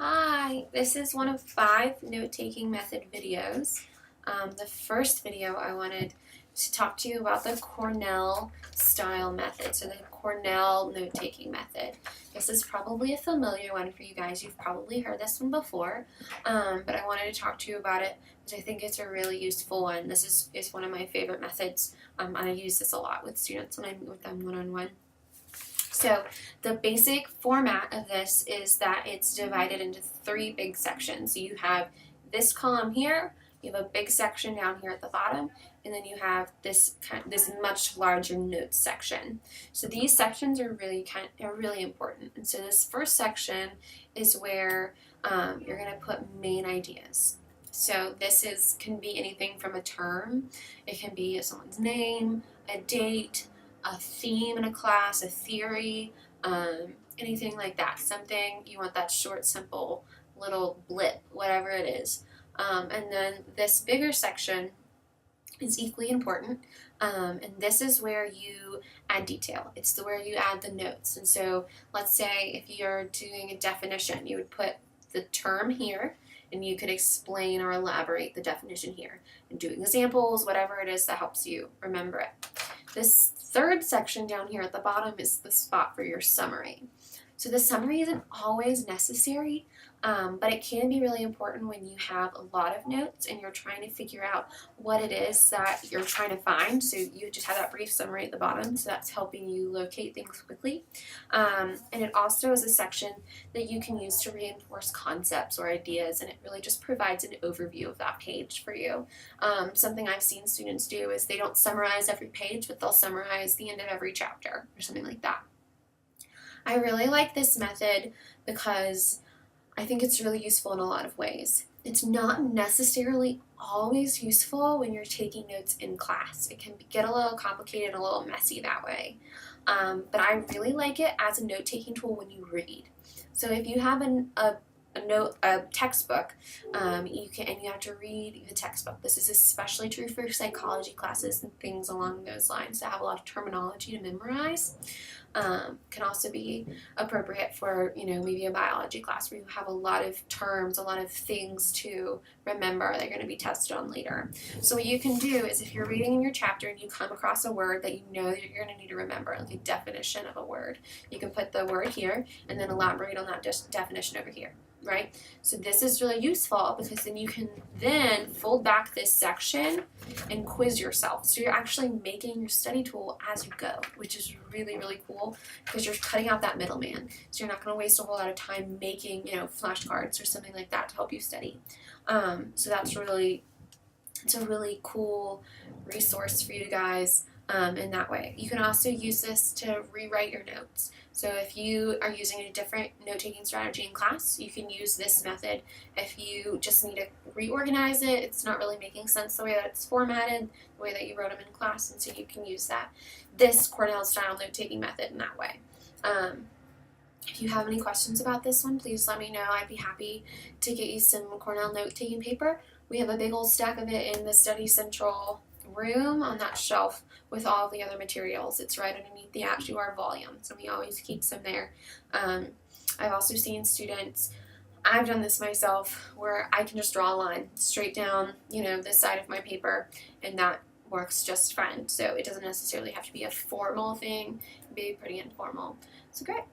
Hi, this is one of 5 note-taking method videos. The first video I wanted to talk to you about the Cornell style method, so the Cornell note-taking method. This is probably a familiar one for you guys. You've probably heard this one before, but I wanted to talk to you about it because I think it's a really useful one. This is one of my favorite methods, and I use this a lot with students when I meet with them one-on-one. So the basic format of this is that it's divided into 3 big sections. So you have this column here, you have a big section down here at the bottom, and then you have this much larger notes section. So these sections are really important. And so this first section is where you're going to put main ideas. So this can be anything from a term, it can be someone's name, a date, a theme in a class, a theory, anything like that. Something you want that short, simple little blip, whatever it is. And then this bigger section is equally important, and this is where you add detail. It's where you add the notes. And so let's say if you're doing a definition, you would put the term here, and you could explain or elaborate the definition here and do examples, whatever it is that helps you remember it. This third section down here at the bottom is the spot for your summary. So the summary isn't always necessary, but it can be really important when you have a lot of notes and you're trying to figure out what it is that you're trying to find. So you just have that brief summary at the bottom, so that's helping you locate things quickly. And it also is a section that you can use to reinforce concepts or ideas, and it really just provides an overview of that page for you. Something I've seen students do is they don't summarize every page, but they'll summarize the end of every chapter or something like that. I really like this method because I think it's really useful in a lot of ways. It's not necessarily always useful when you're taking notes in class. It can get a little complicated, a little messy that way. But I really like it as a note-taking tool when you read. So if you have a textbook, you have to read the textbook. This is especially true for psychology classes and things along those lines that have a lot of terminology to memorize. Can also be appropriate for, maybe a biology class where you have a lot of terms, a lot of things to remember they're going to be tested on later. So what you can do is if you're reading in your chapter and you come across a word that you know that you're going to need to remember, like a definition of a word, you can put the word here and then elaborate on that definition over here. Right? So this is really useful because then you can fold back this section and quiz yourself. So you're actually making your study tool as you go, which is really, really cool because you're cutting out that middleman. So you're not going to waste a whole lot of time making, flashcards or something like that to help you study. So it's a really cool resource for you guys. In that way. You can also use this to rewrite your notes. So if you are using a different note-taking strategy in class, you can use this method. If you just need to reorganize it, it's not really making sense the way that it's formatted, the way that you wrote them in class, and so you can use this Cornell-style note-taking method in that way. If you have any questions about this one, please let me know. I'd be happy to get you some Cornell note-taking paper. We have a big old stack of it in the Study Central room on that shelf with all the other materials. It's right underneath the ActuAR volume, so we always keep some there. I've also seen students, I've done this myself, where I can just draw a line straight down, this side of my paper, and that works just fine. So it doesn't necessarily have to be a formal thing. It can be pretty informal. So great.